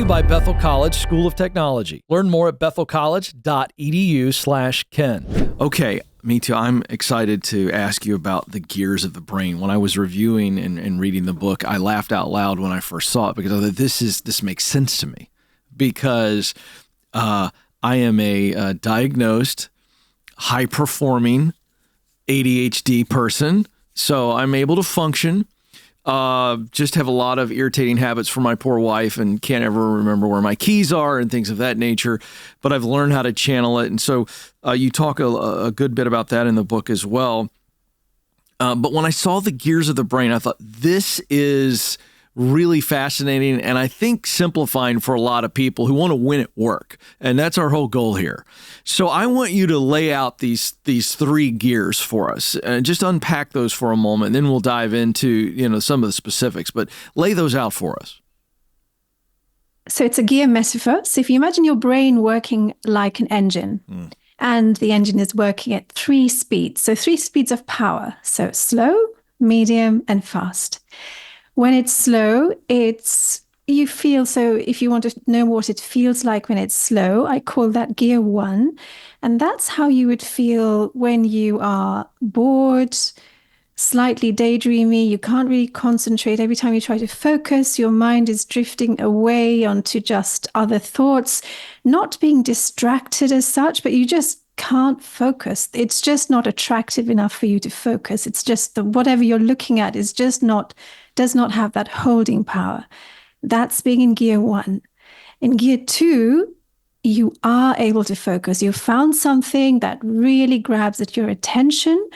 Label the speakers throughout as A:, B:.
A: you by Bethel College School of Technology. Learn more at bethelcollege.edu/Ken.
B: Okay, me too. I'm excited to ask you about the gears of the brain. When I was reviewing and reading the book, I laughed out loud when I first saw it because I thought this makes sense to me. Because I am a diagnosed, high-performing ADHD person, so I'm able to function. Just have a lot of irritating habits for my poor wife and can't ever remember where my keys are and things of that nature, but I've learned how to channel it. And so you talk a good bit about that in the book as well. But when I saw the gears of the brain, I thought this is really fascinating and I think simplifying for a lot of people who want to win at work. And that's our whole goal here. So I want you to lay out these three gears for us and just unpack those for a moment. Then we'll dive into, some of the specifics, but lay those out for us.
C: So it's a gear metaphor. So if you imagine your brain working like an engine, and the engine is working at 3 speeds. So 3 speeds of power. So slow, medium, and fast. When it's slow, you feel, so if you want to know what it feels like when it's slow, I call that gear 1. And that's how you would feel when you are bored, slightly daydreamy, you can't really concentrate. Every time you try to focus, your mind is drifting away onto just other thoughts, not being distracted as such, but you just can't focus. It's just not attractive enough for you to focus. It's just whatever you're looking at is just does not have that holding power. That's being in gear 1. In gear 2, you are able to focus. You've found something that really grabs at your attention.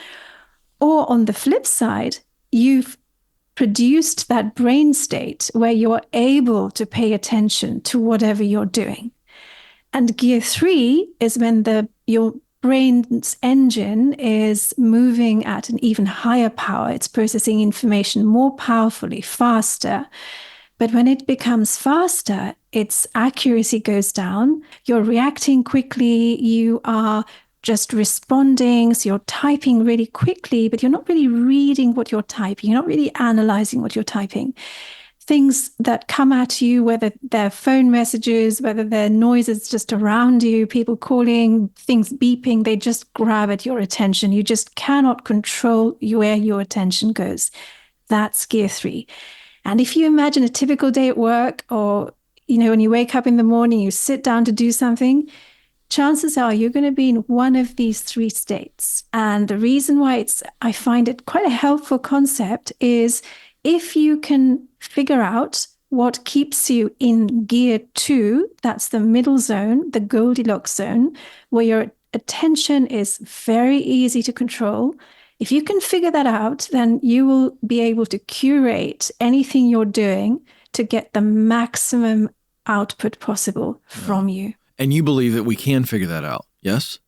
C: Or on the flip side, you've produced that brain state where you're able to pay attention to whatever you're doing. And gear 3 is when your brain's engine is moving at an even higher power. It's processing information more powerfully, faster. But when it becomes faster, its accuracy goes down. You're reacting quickly. You are just responding. So you're typing really quickly, but you're not really reading what you're typing. You're not really analyzing what you're typing. Things that come at you, whether they're phone messages, whether they're noises just around you, people calling, things beeping, they just grab at your attention. You just cannot control where your attention goes. That's gear 3. And if you imagine a typical day at work, or, when you wake up in the morning, you sit down to do something, chances are you're going to be in one of these 3 states. And the reason why I find it quite a helpful concept is if you can figure out what keeps you in gear 2, that's the middle zone, the Goldilocks zone, where your attention is very easy to control. If you can figure that out, then you will be able to curate anything you're doing to get the maximum output possible from you.
B: And you believe that we can figure that out, yes?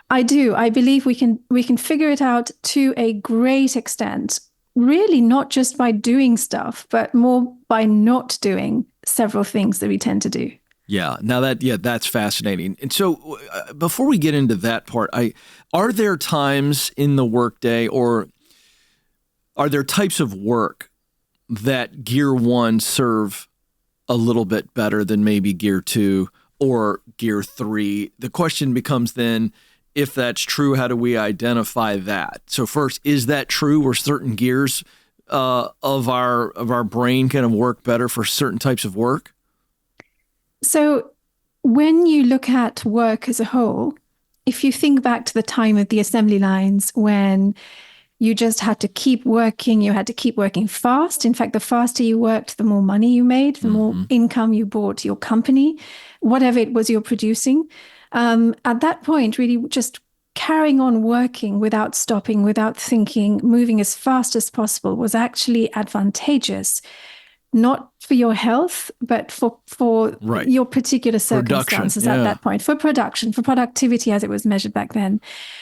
C: I do. I believe we can figure it out to a great extent. Really not just by doing stuff, but more by not doing several things that we tend to do.
B: Yeah. Now that's fascinating. And so before we get into that part, are there times in the workday, or are there types of work that gear 1 serve a little bit better than maybe gear 2 or gear 3? The question becomes then, if that's true, how do we identify that? So first, is that true, where certain gears of our brain kind of work better for certain types of work?
C: So when you look at work as a whole, if you think back to the time of the assembly lines when you just had to keep working, you had to keep working fast. In fact, the faster you worked, the more money you made, the more income you brought your company, whatever it was you're producing. At that point, really just carrying on working without stopping, without thinking, moving as fast as possible was actually advantageous, not for your health, but for your particular circumstances at that point, for production, for productivity as it was measured back then.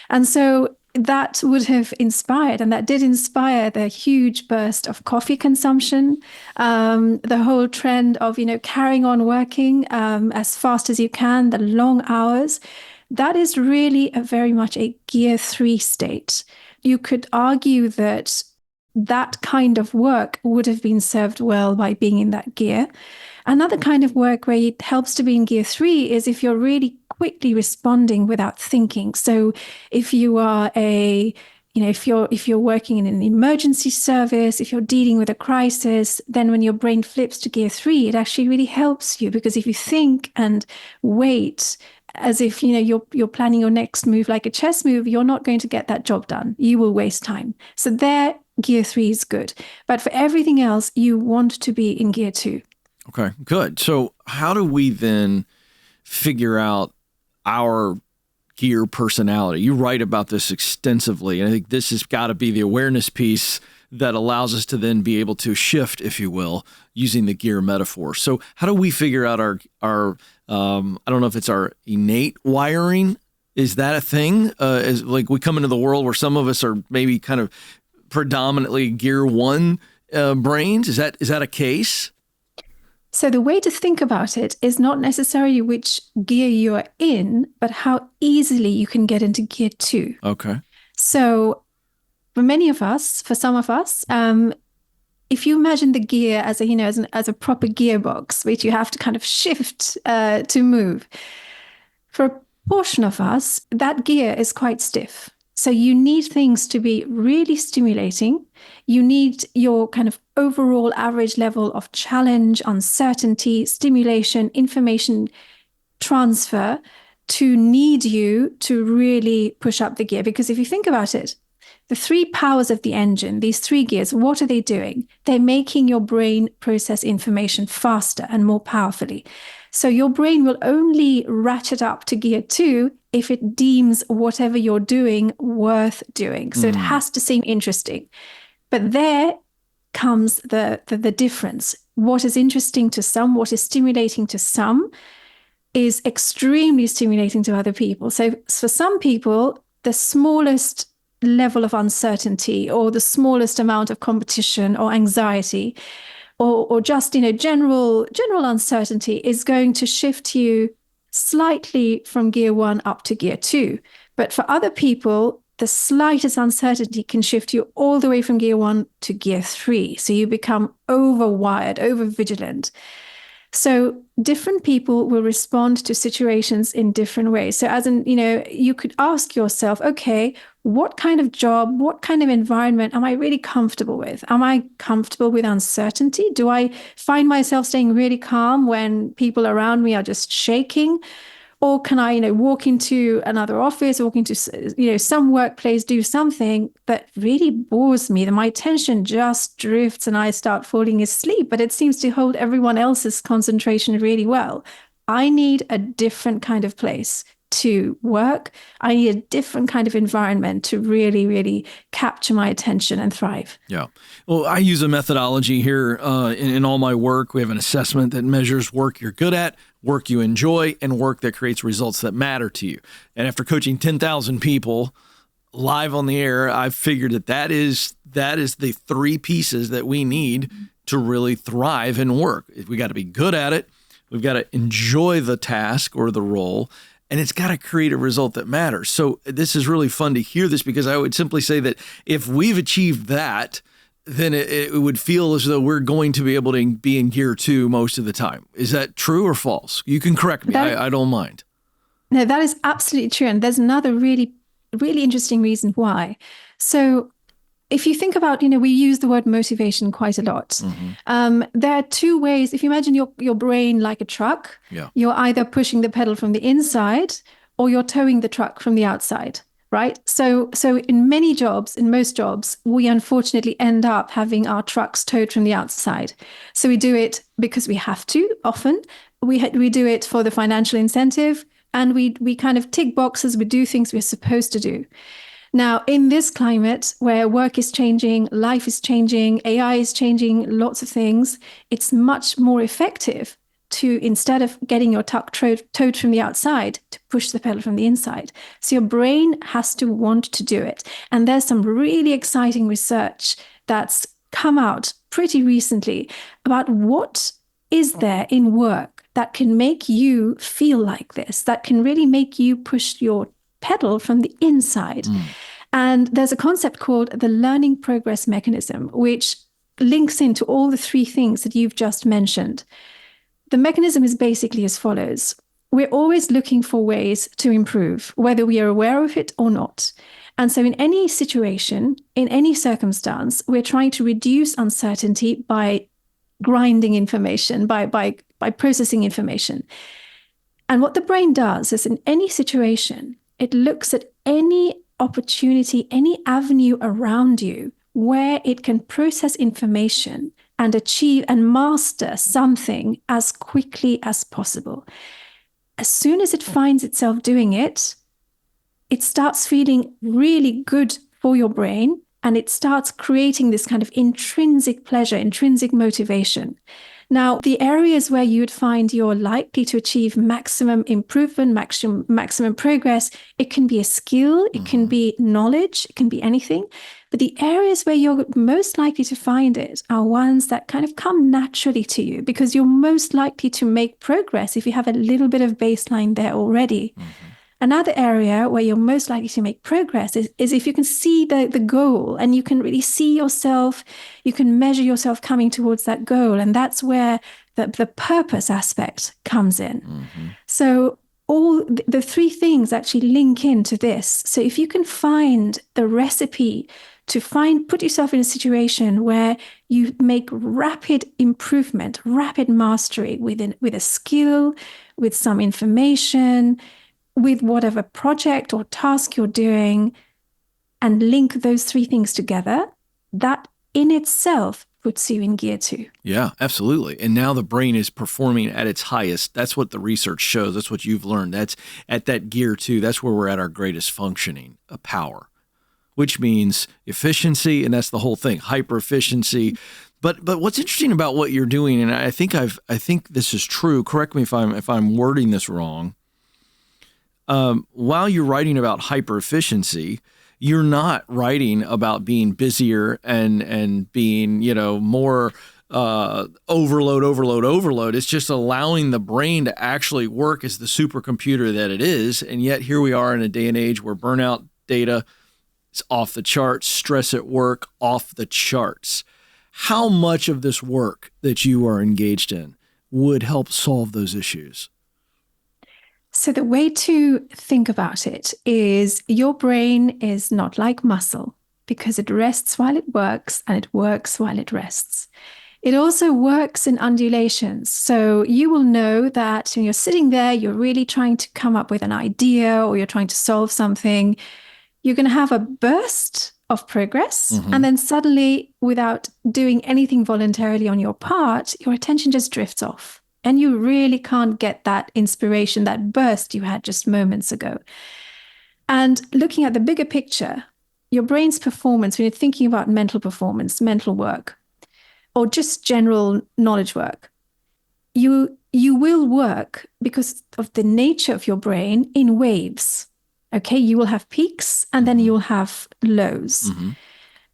C: And so that would have inspired, and that did inspire, the huge burst of coffee consumption, the whole trend of, carrying on working as fast as you can, the long hours. That is really very much a gear 3 state. You could argue that that kind of work would have been served well by being in that gear. Another kind of work where it helps to be in gear 3 is if you're really quickly responding without thinking. So if you are if you're working in an emergency service, if you're dealing with a crisis, then when your brain flips to gear 3, it actually really helps you, because if you think and wait as if you're planning your next move like a chess move, you're not going to get that job done. You will waste time. So there, gear 3 is good. But for everything else, you want to be in gear 2.
B: Okay, good. So how do we then figure out our gear personality? You write about this extensively, and I think this has got to be the awareness piece that allows us to then be able to shift, if you will, using the gear metaphor. So how do we figure out our I don't know if it's our innate wiring. Is that a thing? Is like we come into the world where some of us are maybe kind of predominantly gear 1 brains. Is that a case?
C: So the way to think about it is not necessarily which gear you're in, but how easily you can get into gear 2.
B: Okay.
C: So for some of us, if you imagine the gear as a proper gearbox, which you have to kind of shift to move, for a portion of us, that gear is quite stiff. So you need things to be really stimulating. You need your kind of overall average level of challenge, uncertainty, stimulation, information transfer to need you to really push up the gear. Because if you think about it, the 3 powers of the engine, these 3 gears, what are they doing? They're making your brain process information faster and more powerfully. So your brain will only ratchet up to gear 2 if it deems whatever you're doing worth doing. So it has to seem interesting. But there comes the difference. What is interesting to some, what is stimulating to some, is extremely stimulating to other people. So for some people, the smallest level of uncertainty or the smallest amount of competition or anxiety or just general uncertainty is going to shift you slightly from gear 1 up to gear 2. But for other people, the slightest uncertainty can shift you all the way from gear 1 to gear 3. So you become overwired, overvigilant. So different people will respond to situations in different ways. So you could ask yourself, okay, what kind of job, what kind of environment am I really comfortable with? Am I comfortable with uncertainty? Do I find myself staying really calm when people around me are just shaking? Or can I, walk into another office, walk into, some workplace, do something that really bores me, that my attention just drifts and I start falling asleep, but it seems to hold everyone else's concentration really well. I need a different kind of place to work. I need a different kind of environment to really, really capture my attention and thrive.
B: Yeah. Well, I use a methodology here in all my work. We have an assessment that measures work you're good at, work you enjoy, and work that creates results that matter to you. And after coaching 10,000 people live on the air, I've figured that is the 3 pieces that we need to really thrive in work. We got to be good at it. We've got to enjoy the task or the role, and it's got to create a result that matters. So this is really fun to hear this, because I would simply say that if we've achieved that, then it would feel as though we're going to be able to be in gear 2 most of the time. Is that true or false? You can correct me. I don't mind.
C: No, that is absolutely true. And there's another really, really interesting reason why. So if you think about, we use the word motivation quite a lot. There are 2 ways. If you imagine your brain like a truck, you're either pushing the pedal from the inside or you're towing the truck from the outside, right? So in most jobs, we unfortunately end up having our trucks towed from the outside. So we do it because we have to often. We do it for the financial incentive, and we kind of tick boxes. We do things we're supposed to do. Now, in this climate where work is changing, life is changing, AI is changing, lots of things, it's much more effective to, instead of getting your truck towed from the outside, to push the pedal from the inside. So your brain has to want to do it. And there's some really exciting research that's come out pretty recently about what is there in work that can make you feel like this, that can really make you push your pedal from the inside. And there's a concept called the learning progress mechanism, which links into all the three things that you've just mentioned. The mechanism is basically as follows. We're always looking for ways to improve, whether we are aware of it or not. And so in any situation, in any circumstance, we're trying to reduce uncertainty by grinding information, by processing information. And what the brain does is in any situation, it looks at any opportunity, any avenue around you where it can process information and achieve and master something as quickly as possible. As soon as it finds itself doing it, it starts feeling really good for your brain, and it starts creating this kind of intrinsic pleasure, intrinsic motivation. Now, the areas where you would find you're likely to achieve maximum improvement, maximum progress, it can be a skill, it can be knowledge, it can be anything. But the areas where you're most likely to find it are ones that kind of come naturally to you, because you're most likely to make progress if you have a little bit of baseline there already. Another area where you're most likely to make progress is if you can see the goal, and you can really see yourself, you can measure yourself coming towards that goal. And that's where the purpose aspect comes in. So all the three things actually link into this. So if you can find the recipe to put yourself in a situation where you make rapid improvement, rapid mastery with a skill, with some information, with whatever project or task you're doing, and link those three things together, that in itself puts you in gear 2.
B: Yeah, absolutely. And now the brain is performing at its highest. That's what the research shows. That's what you've learned. That's at that gear 2. That's where we're at our greatest functioning of power, which means efficiency. And that's the whole thing, hyper efficiency. But what's interesting about what you're doing, and I think this is true. Correct me if I'm wording this wrong. While you're writing about hyper efficiency, you're not writing about being busier and being, more overload. It's just allowing the brain to actually work as the supercomputer that it is. And yet here we are in a day and age where burnout data is off the charts, stress at work off the charts. How much of this work that you are engaged in would help solve those issues?
C: So the way to think about it is your brain is not like muscle, because it rests while it works and it works while it rests. It also works in undulations. So you will know that when you're sitting there, you're really trying to come up with an idea, or you're trying to solve something. You're going to have a burst of progress. And then suddenly, without doing anything voluntarily on your part, your attention just drifts off. And you really can't get that inspiration, that burst you had just moments ago. And looking at the bigger picture, your brain's performance, when you're thinking about mental performance, mental work, or just general knowledge work, you will work, because of the nature of your brain, in waves. Okay, you will have peaks and then you'll have lows.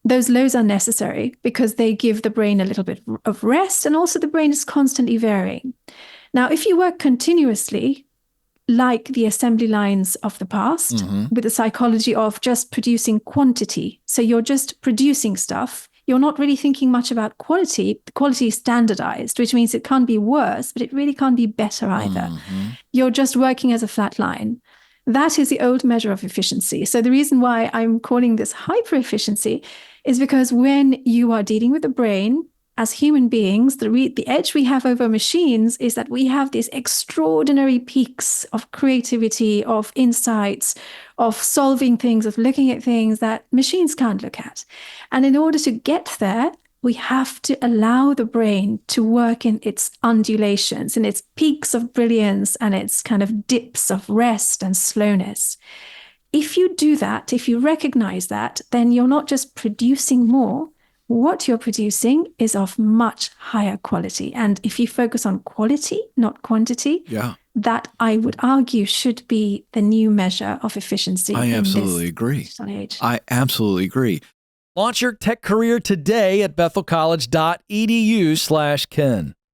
C: Those lows are necessary because they give the brain a little bit of rest, and also the brain is constantly varying. Now, if you work continuously, like the assembly lines of the past, with the psychology of just producing quantity, so you're just producing stuff, you're not really thinking much about quality. The quality is standardized, which means it can't be worse, but it really can't be better either. You're just working as a flat line. That is the old measure of efficiency. So the reason why I'm calling this hyper efficiency is because when you are dealing with the brain, as human beings, the edge we have over machines is that we have these extraordinary peaks of creativity, of insights, of solving things, of looking at things that machines can't look at. And in order to get there, we have to allow the brain to work in its undulations, in its peaks of brilliance and its kind of dips of rest and slowness. If you do that, if you recognize that, then you're not just producing more. What you're producing is of much higher quality. And if you focus on quality, not quantity, that I would argue should be the new measure of efficiency.
B: I absolutely agree. I absolutely agree.
A: Launch your tech career today at bethelcollege.edu/Ken.